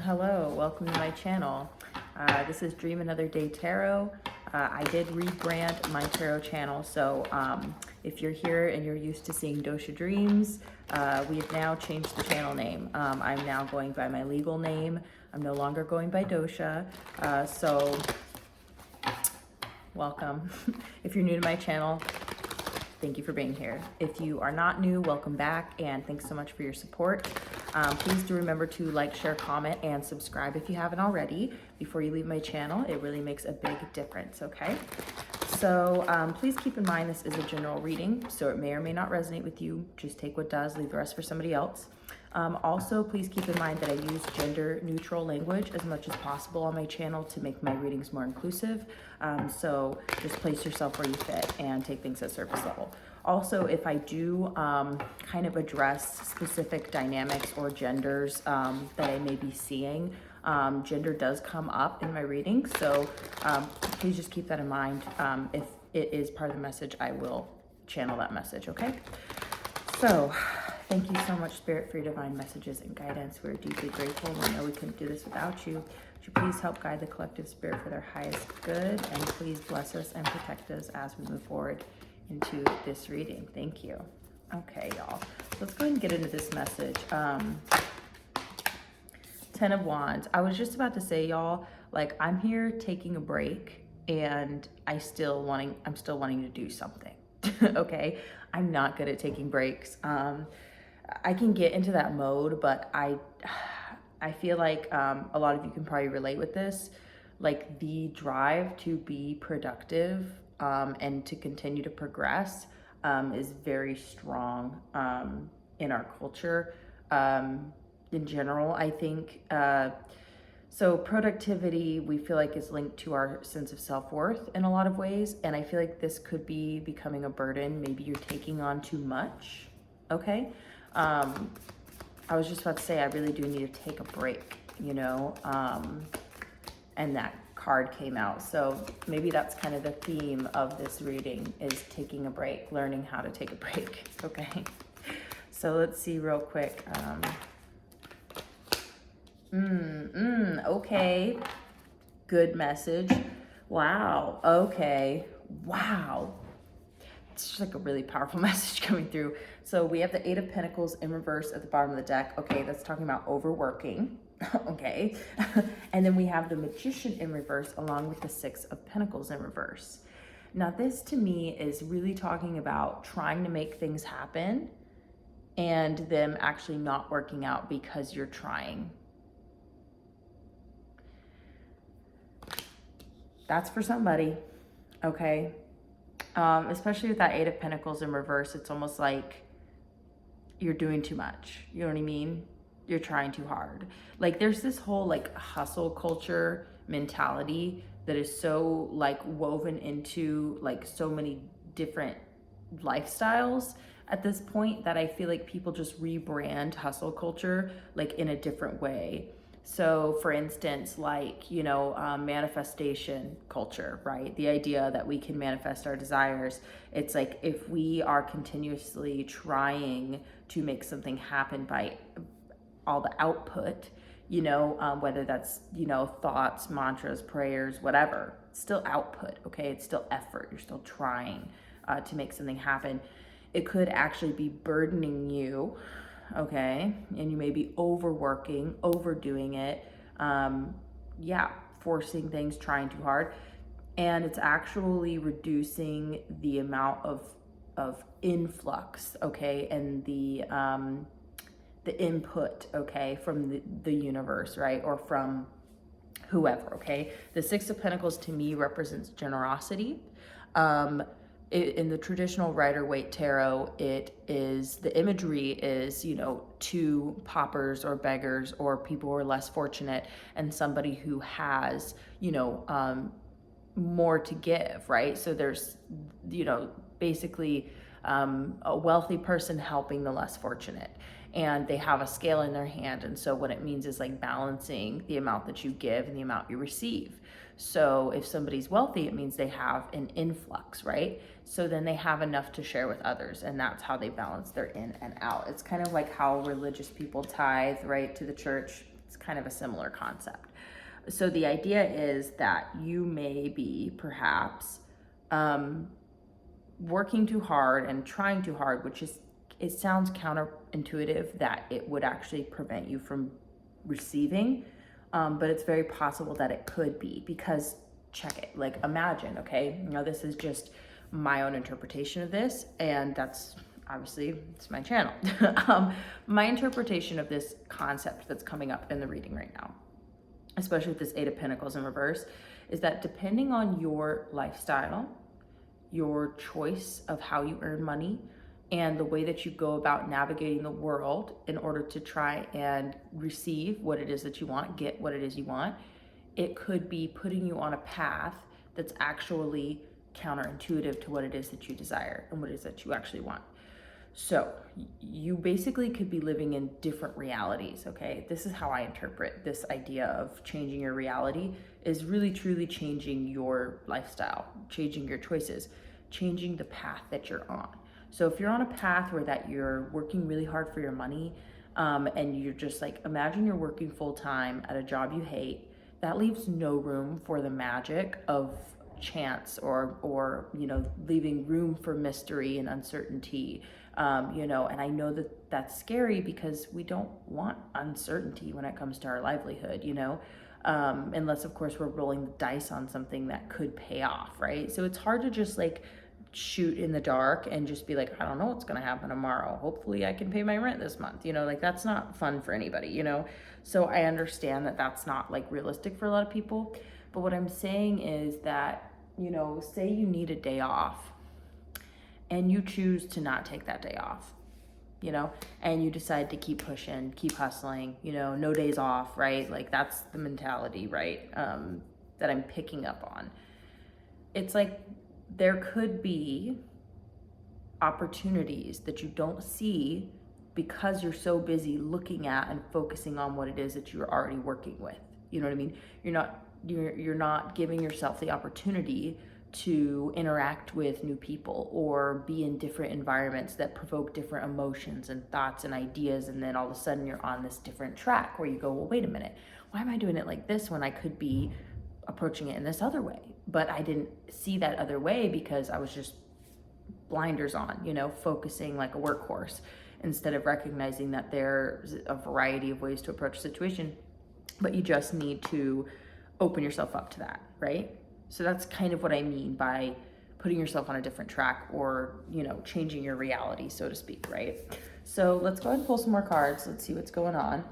Hello, welcome to my channel. This is Dream Another Day Tarot. I did rebrand my tarot channel, so if you're here and you're used to seeing DoshaDreams, we have now changed the channel name. I'm now going by my legal name. I'm no longer going by Dosha, so welcome. If you're new to my channel, thank you for being here. If you are not new, welcome back, and thanks so much for your support. Please do remember to like, share, comment, and subscribe if you haven't already before you leave my channel. It really makes a big difference, okay? So please keep in mind this is a general reading, so it may or may not resonate with you. Just take what does, leave the rest for somebody else. Also, please keep in mind that I use gender neutral language as much as possible on my channel to make my readings more inclusive. So just place yourself where you fit and take things at surface level. Also, if I do kind of address specific dynamics or genders that I may be seeing, gender does come up in my readings. So please just keep that in mind. If it is part of the message, I will channel that message, okay? So thank you so much, Spirit, for your divine messages and guidance. We're deeply grateful. We know we couldn't do this without you. Would you please help guide the collective spirit for their highest good, and please bless us and protect us as we move forward into this reading. Thank you. Okay, y'all. Let's go ahead and get into this message. 10 of Wands. I was just about to say, y'all, like, I'm here taking a break, and I'm still wanting to do something. Okay, I'm not good at taking breaks. I can get into that mode, but I feel like a lot of you can probably relate with this. Like, the drive to be productive and to continue to progress is very strong in our culture in general, I think. So productivity, we feel like, is linked to our sense of self-worth in a lot of ways. And I feel like this could be becoming a burden. Maybe you're taking on too much, okay? I was just about to say, I really do need to take a break, you know? And that card came out. So maybe that's kind of the theme of this reading, is taking a break, learning how to take a break, okay? So let's see real quick. Okay, good message. Wow, okay, wow. It's just like a really powerful message coming through. So we have the 8 of Pentacles in reverse at the bottom of the deck. Okay, that's talking about overworking. Okay. And then we have the Magician in reverse along with the 6 of Pentacles in reverse. Now this to me is really talking about trying to make things happen and them actually not working out because you're trying. That's for somebody, okay? Especially with that 8 of Pentacles in reverse, it's almost like you're doing too much. You know what I mean? You're trying too hard. Like, there's this whole like hustle culture mentality that is so like woven into like so many different lifestyles at this point that I feel like people just rebrand hustle culture like in a different way. So for instance, like, you know, manifestation culture, right? The idea that we can manifest our desires. It's like, if we are continuously trying to make something happen by all the output, you know, whether that's, you know, thoughts, mantras, prayers, whatever, still output, okay? It's still effort. You're still trying to make something happen. It could actually be burdening you, okay? And you may be overworking, overdoing it, yeah, forcing things, trying too hard. And it's actually reducing the amount of influx, okay? And the input, okay, from the universe, right? Or from whoever, okay? The 6 of Pentacles to me represents generosity. In the traditional Rider-Waite tarot, it is, the imagery is, you know, 2 paupers or beggars or people who are less fortunate and somebody who has, you know, more to give, right? So there's, you know, basically a wealthy person helping the less fortunate, and they have a scale in their hand. And so what it means is like balancing the amount that you give and the amount you receive. So if somebody's wealthy, it means they have an influx, right? So then they have enough to share with others, and that's how they balance their in and out. It's kind of like how religious people tithe, right, to the church. It's kind of a similar concept. So the idea is that you may be perhaps working too hard and trying too hard, which is, it sounds counterintuitive that it would actually prevent you from receiving, but it's very possible that it could be, because check it, like imagine, okay, now this is just my own interpretation of this, and that's obviously, it's my channel. My interpretation of this concept that's coming up in the reading right now, especially with this Eight of Pentacles in reverse, is that depending on your lifestyle, your choice of how you earn money, and the way that you go about navigating the world in order to try and receive what it is that you want, get what it is you want, it could be putting you on a path that's actually counterintuitive to what it is that you desire and what it is that you actually want. So you basically could be living in different realities, okay? This is how I interpret this idea of changing your reality, is really truly changing your lifestyle, changing your choices, changing the path that you're on. So if you're on a path where that you're working really hard for your money, and you're just like, imagine you're working full time at a job you hate, that leaves no room for the magic of chance or you know, leaving room for mystery and uncertainty. You know, and I know that that's scary because we don't want uncertainty when it comes to our livelihood, you know, unless of course we're rolling the dice on something that could pay off, right? So it's hard to just like shoot in the dark and just be like, I don't know what's going to happen tomorrow. Hopefully I can pay my rent this month, you know, like that's not fun for anybody, you know? So I understand that that's not like realistic for a lot of people. But what I'm saying is that, you know, say you need a day off, and you choose to not take that day off, you know, and you decide to keep pushing, keep hustling, you know, no days off, right? Like that's the mentality, right? That I'm picking up on. It's like there could be opportunities that you don't see because you're so busy looking at and focusing on what it is that you're already working with. You know what I mean? You're not giving yourself the opportunity to interact with new people or be in different environments that provoke different emotions and thoughts and ideas, and then all of a sudden you're on this different track where you go, well, wait a minute, why am I doing it like this when I could be approaching it in this other way? But I didn't see that other way because I was just blinders on, you know, focusing like a workhorse, instead of recognizing that there's a variety of ways to approach a situation, but you just need to open yourself up to that, right? So that's kind of what I mean by putting yourself on a different track, or, you know, changing your reality, so to speak, right? So let's go ahead and pull some more cards. Let's see what's going on.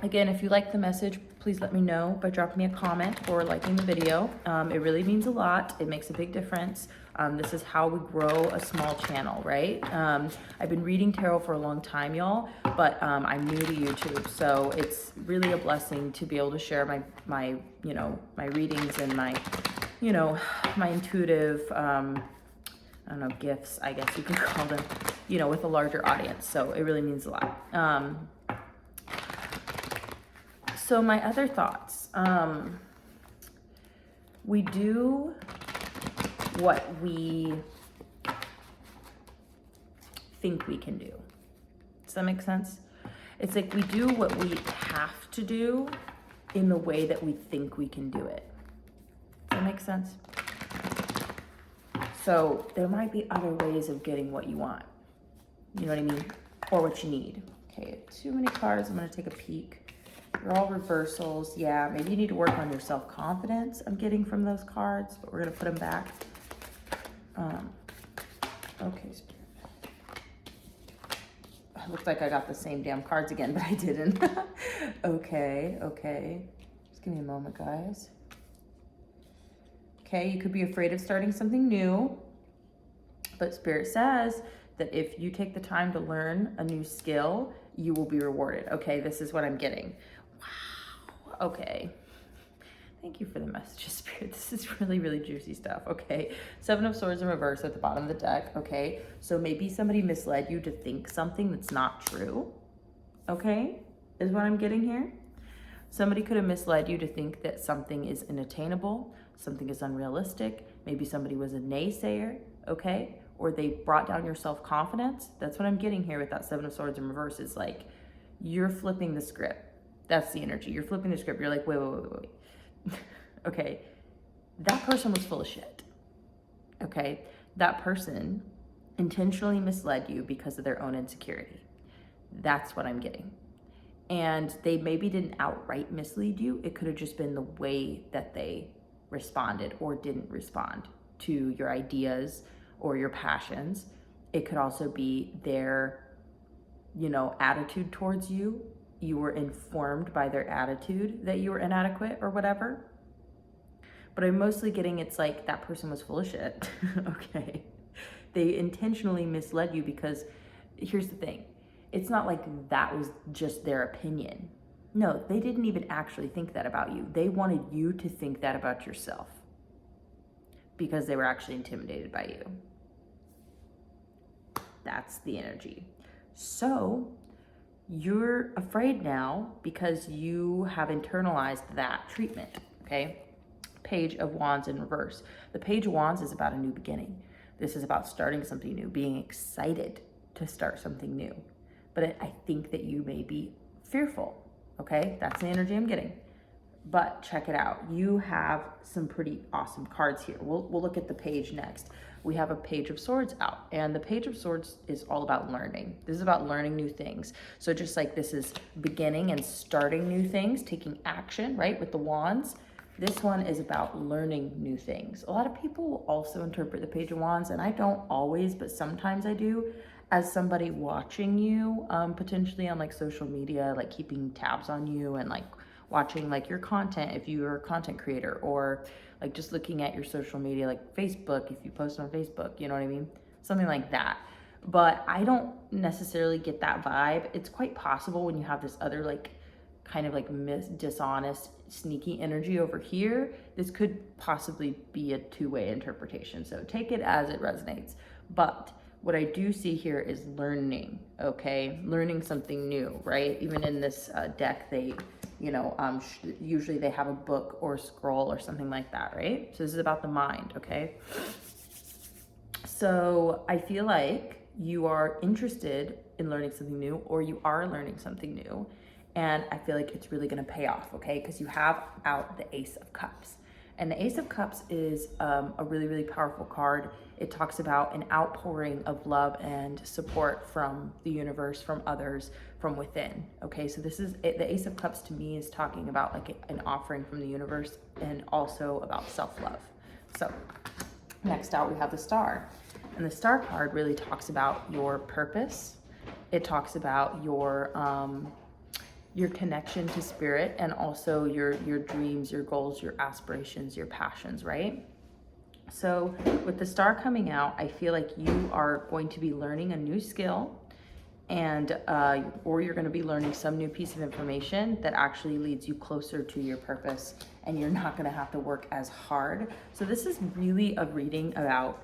Again, if you like the message, please let me know by dropping me a comment or liking the video. It really means a lot. It makes a big difference. This is how we grow a small channel, right? I've been reading tarot for a long time, y'all, but I'm new to YouTube, so it's really a blessing to be able to share my you know, my readings and my, you know, my intuitive, I don't know, gifts, I guess you could call them, you know, with a larger audience. So it really means a lot. So my other thoughts, we do what we think we can do. Does that make sense? It's like we do what we have to do in the way that we think we can do it. Does that make sense? So there might be other ways of getting what you want. You know what I mean? Or what you need. Okay, too many cards. I'm going to take a peek. They're all reversals. Yeah, maybe you need to work on your self-confidence I'm getting from those cards, but we're going to put them back. Okay, Spirit. It looked like I got the same damn cards again, but I didn't. Okay. Just give me a moment, guys. Okay, you could be afraid of starting something new, but Spirit says that if you take the time to learn a new skill, you will be rewarded. Okay, this is what I'm getting. Wow, okay. Thank you for the messages, Spirit. This is really, really juicy stuff, okay? Seven of Swords in reverse at the bottom of the deck, okay? So maybe somebody misled you to think something that's not true, okay? Is what I'm getting here. Somebody could have misled you to think that something is unattainable, something is unrealistic. Maybe somebody was a naysayer, okay? Or they brought down your self-confidence. That's what I'm getting here with that Seven of Swords in reverse, is like, you're flipping the script. That's the energy. You're flipping the script. You're like, wait. Okay, that person was full of shit. Okay, that person intentionally misled you because of their own insecurity. That's what I'm getting. And they maybe didn't outright mislead you. It could have just been the way that they responded or didn't respond to your ideas or your passions. It could also be their, attitude towards you. You were informed by their attitude that you were inadequate or whatever. But I'm mostly getting it's like that person was full of shit. Okay. They intentionally misled you because here's the thing. It's not like that was just their opinion. No, they didn't even actually think that about you. They wanted you to think that about yourself because they were actually intimidated by you. That's the energy. So you're afraid now because you have internalized that treatment, okay? Page of Wands in reverse. The Page of Wands is about a new beginning. This is about starting something new, being excited to start something new. But I think that you may be fearful, okay? That's the energy I'm getting. But check it out. You have some pretty awesome cards here. We'll look at the page next. We have a Page of Swords out, and the Page of Swords is all about learning. This is about learning new things. So just like this is beginning and starting new things, taking action, right, with the wands, this one is about learning new things. A lot of people will also interpret the Page of Wands, and I don't always, but sometimes I do, as somebody watching you, potentially on like social media, like keeping tabs on you and like watching like your content if you're a content creator, or like just looking at your social media, like Facebook, if you post on Facebook, you know what I mean? Something like that. But I don't necessarily get that vibe. It's quite possible when you have this other like kind of like dishonest, sneaky energy over here, this could possibly be a two-way interpretation. So take it as it resonates. But what I do see here is learning, okay? Learning something new, right? Even in this deck, they, usually they have a book or a scroll or something like that, right? So this is about the mind, okay? So I feel like you are interested in learning something new, or you are learning something new. And I feel like it's really gonna pay off, okay? Because you have out the Ace of Cups. And the Ace of Cups is a really, really powerful card. It talks about an outpouring of love and support from the universe, from others, from within, okay? So this is, the Ace of Cups to me is talking about like an offering from the universe and also about self-love. So next out we have the Star. And the Star card really talks about your purpose. It talks about your connection to spirit, and also your dreams, your goals, your aspirations, your passions, right? So with the Star coming out, I feel like you are going to be learning a new skill, and or you're going to be learning some new piece of information that actually leads you closer to your purpose, and you're not going to have to work as hard. So this is really a reading about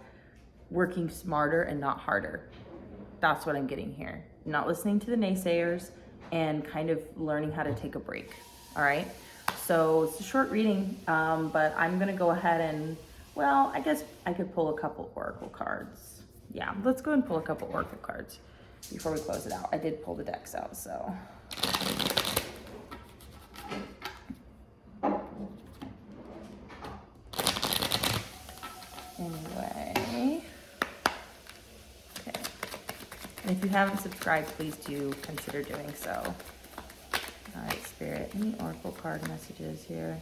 working smarter and not harder. That's what I'm getting here. Not listening to the naysayers, and kind of learning how to take a break. All right, so it's a short reading, but I'm gonna go ahead and, well, I guess I could pull a couple oracle cards. Yeah, let's go and pull a couple oracle cards before we close it out. I did pull the decks out, so. Anyway, okay. And if you haven't subscribed, please do consider doing so. All right, Spirit, any oracle card messages here?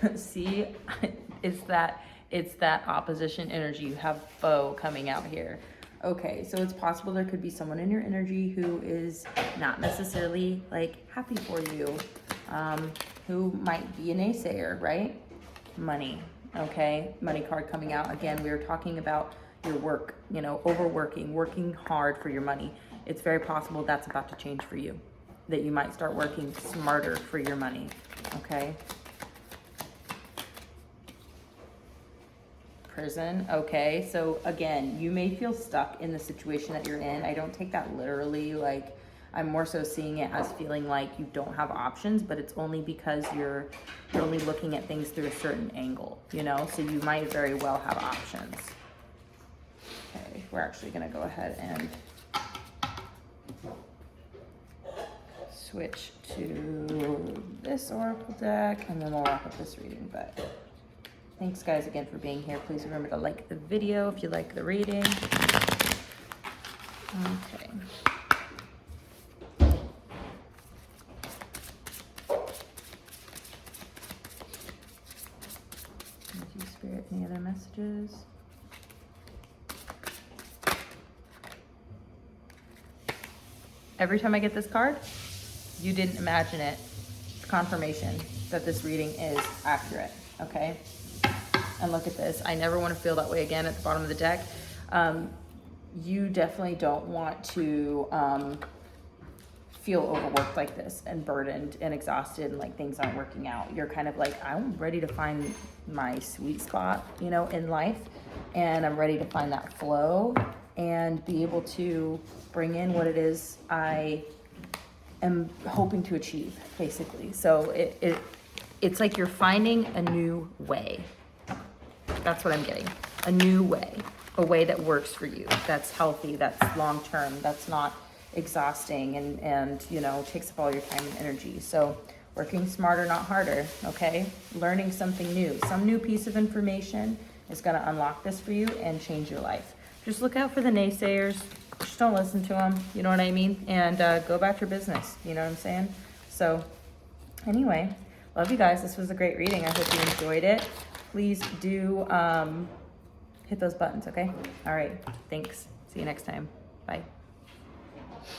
Okay. See, it's that opposition energy. You have foe coming out here. Okay, so it's possible there could be someone in your energy who is not necessarily like happy for you, who might be a naysayer, right? Money, okay? Money card coming out. Again, we were talking about your work, overworking, working hard for your money. It's very possible that's about to change for you, that you might start working smarter for your money, okay? Prison, okay? So again, you may feel stuck in the situation that you're in. I don't take that literally, like, I'm more so seeing it as feeling like you don't have options, but it's only because you're only looking at things through a certain angle, you know? So you might very well have options. Okay, we're actually gonna go ahead and switch to this oracle deck, and then we'll wrap up this reading. But thanks guys again for being here. Please remember to like the video if you like the reading. Okay. Thank you, Spirit. Any other messages? Every time I get this card, you didn't imagine it. Confirmation that this reading is accurate, okay? And look at this. I never want to feel that way again at the bottom of the deck. You definitely don't want to feel overworked like this and burdened and exhausted and like things aren't working out. You're kind of like, I'm ready to find my sweet spot, you know, in life. And I'm ready to find that flow and be able to bring in what it is I am hoping to achieve, basically. So it's like you're finding a new way. That's what I'm getting. A new way. A way that works for you, that's healthy, that's long-term, that's not exhausting and you know, takes up all your time and energy. So working smarter, not harder, okay? Learning something new. Some new piece of information is gonna unlock this for you and change your life. Just look out for the naysayers. Just don't listen to them, you know what I mean? And go about your business, you know what I'm saying? So anyway, love you guys. This was a great reading. I hope you enjoyed it. Please do hit those buttons, okay? All right, thanks. See you next time. Bye.